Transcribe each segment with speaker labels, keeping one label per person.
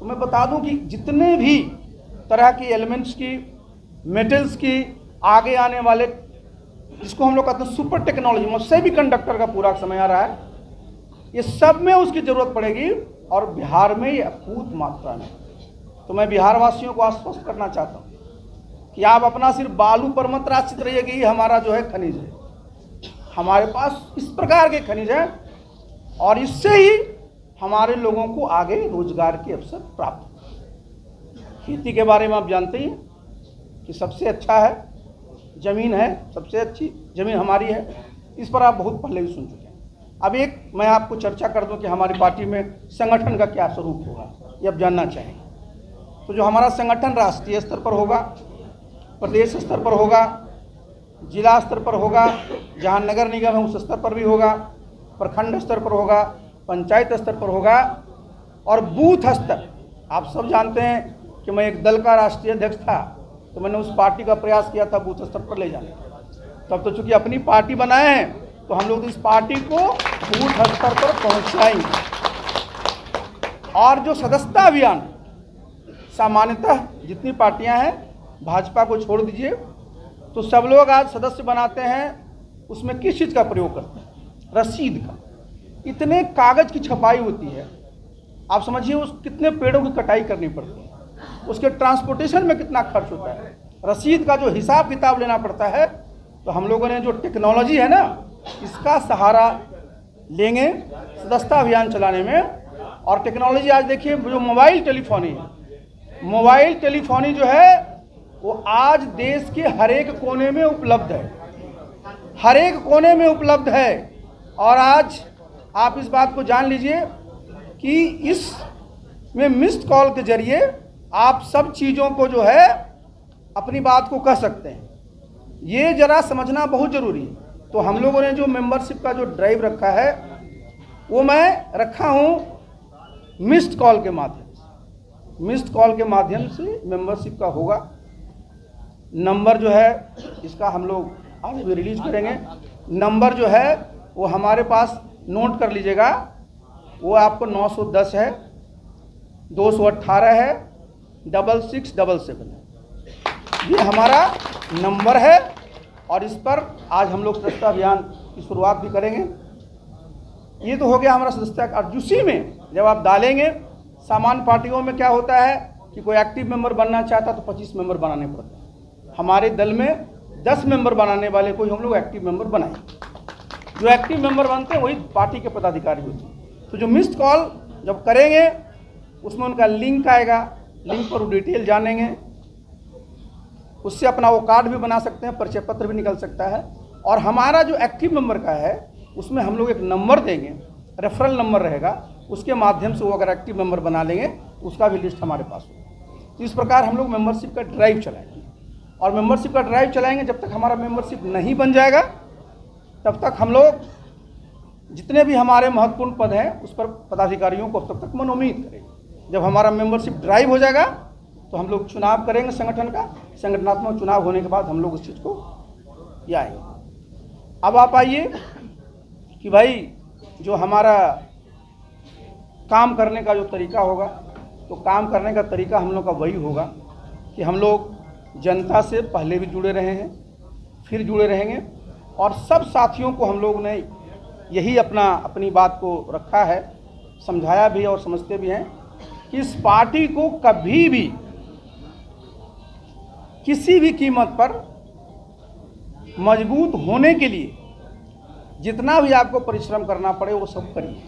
Speaker 1: तो मैं बता दूं कि जितने भी तरह की एलिमेंट्स की, मेटल्स की, आगे आने वाले जिसको हम लोग कहते हैं सुपर टेक्नोलॉजी, सेमी कंडक्टर का पूरा समय आ रहा है, ये सब में उसकी ज़रूरत पड़ेगी और बिहार में ये अपूर्व मात्रा में। तो मैं बिहार वासियों को आश्वस्त करना चाहता हूँ कि आप अपना सिर्फ बालू पर मत आश्रित रहिए कि हमारा जो है खनिज है। हमारे पास इस प्रकार के खनिज हैं और इससे ही हमारे लोगों को आगे रोजगार के अवसर प्राप्त हो। खेती के बारे में आप जानते ही कि सबसे अच्छा है, ज़मीन है, सबसे अच्छी ज़मीन हमारी है। इस पर आप बहुत पहले भी सुन चुके हैं। अब एक मैं आपको चर्चा कर दूं कि हमारी पार्टी में संगठन का क्या स्वरूप होगा, ये आप जानना चाहेंगे। तो जो हमारा संगठन राष्ट्रीय स्तर पर होगा, प्रदेश स्तर पर होगा, जिला स्तर पर होगा, जहां नगर निगम है उस स्तर पर भी होगा, प्रखंड स्तर पर होगा, पंचायत स्तर पर होगा और बूथ स्तर। आप सब जानते हैं कि मैं एक दल का राष्ट्रीय अध्यक्ष था, तो मैंने उस पार्टी का प्रयास किया था बूथ स्तर पर ले जाने का। तब तो चूंकि अपनी पार्टी बनाए हैं तो हम लोग इस पार्टी को बूथ स्तर पर पहुंचाएंगे। और जो सदस्यता अभियान, सामान्यतः जितनी पार्टियां हैं, भाजपा को छोड़ दीजिए, तो सब लोग आज सदस्य बनाते हैं, उसमें किस चीज़ का प्रयोग करते हैं? रसीद का। इतने कागज की छपाई होती है, आप समझिए उस कितने पेड़ों की कटाई करनी पड़ती है, उसके ट्रांसपोर्टेशन में कितना खर्च होता है, रसीद का जो हिसाब किताब लेना पड़ता है। तो हम लोगों ने जो टेक्नोलॉजी है ना, इसका सहारा लेंगे सदस्यता अभियान चलाने में। और टेक्नोलॉजी आज देखिए, जो मोबाइल टेलीफोनी है, मोबाइल टेलीफोनी जो है वो आज देश के हर एक कोने में उपलब्ध है, हर एक कोने में उपलब्ध है। और आज आप इस बात को जान लीजिए कि इसमें मिस्ड कॉल के जरिए आप सब चीज़ों को जो है अपनी बात को कह सकते हैं। ये जरा समझना बहुत ज़रूरी है। तो हम लोगों ने जो मेंबरशिप का जो ड्राइव रखा है वो मैं रखा हूँ मिस्ड कॉल के माध्यम से। मिस्ड कॉल के माध्यम से मेंबरशिप का होगा। नंबर जो है इसका हम लोग आज भी रिलीज करेंगे। नंबर जो है वो हमारे पास नोट कर लीजिएगा, वो आपको 910 है, 218 है, 6677 है। ये हमारा नंबर है और इस पर आज हम लोग सदस्यता अभियान की शुरुआत भी करेंगे। ये तो हो गया हमारा सदस्यता। और उसी में जब आप डालेंगे, सामान्य पार्टियों में क्या होता है कि कोई एक्टिव मेंबर बनना चाहता तो 25 मेंबर बनाने पड़ते हैं। हमारे दल में 10 मेंबर बनाने वाले को हम लोग एक्टिव मेंबर बनाएं। जो एक्टिव मेंबर बनते हैं वही पार्टी के पदाधिकारी होते हैं। तो जो मिस्ड कॉल जब करेंगे उसमें उनका लिंक आएगा, लिंक पर वो डिटेल जानेंगे, उससे अपना वो कार्ड भी बना सकते हैं, परिचय पत्र भी निकल सकता है। और हमारा जो एक्टिव मेंबर का है उसमें हम लोग एक नंबर देंगे, रेफरल नंबर रहेगा, उसके माध्यम से वो अगर एक्टिव मेंबर बना लेंगे उसका भी लिस्ट हमारे पास होगा। तो इस प्रकार हम लोग मेंबरशिप का ड्राइव चलाएंगे। और मेंबरशिप का ड्राइव चलाएंगे, जब तक हमारा मेंबरशिप नहीं बन जाएगा तब तक हम लोग जितने भी हमारे महत्वपूर्ण पद हैं उस पर पदाधिकारियों को तब तक मनोनीत करेंगे। जब हमारा मेंबरशिप ड्राइव हो जाएगा तो हम लोग चुनाव करेंगे संगठन का। संगठनात्मक चुनाव होने के बाद हम लोग उस चीज़ को ये आएंगे। अब आप आइए कि भाई जो हमारा काम करने का जो तरीका होगा, तो काम करने का तरीका हम लोग का वही होगा कि हम लोग जनता से पहले भी जुड़े रहे हैं, फिर जुड़े रहेंगे। और सब साथियों को हम लोग ने यही अपनी बात को रखा है, समझाया भी और समझते भी हैं कि इस पार्टी को कभी भी किसी भी कीमत पर मजबूत होने के लिए जितना भी आपको परिश्रम करना पड़े वो सब करिए।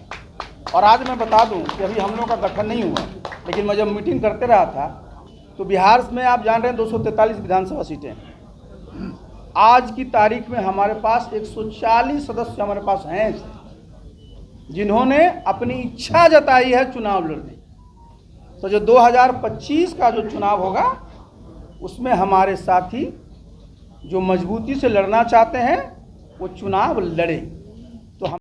Speaker 1: और आज मैं बता दूं कि अभी हम लोग का गठन नहीं हुआ, लेकिन मैं जब मीटिंग करते रहा था तो बिहार में आप जान रहे हैं 243 विधानसभा सीटें हैं। आज की तारीख में हमारे पास 140 सदस्य हमारे पास हैं जिन्होंने अपनी इच्छा जताई है चुनाव लड़ने। तो जो 2025 का जो चुनाव होगा उसमें हमारे साथी जो मजबूती से लड़ना चाहते हैं वो चुनाव लड़ें।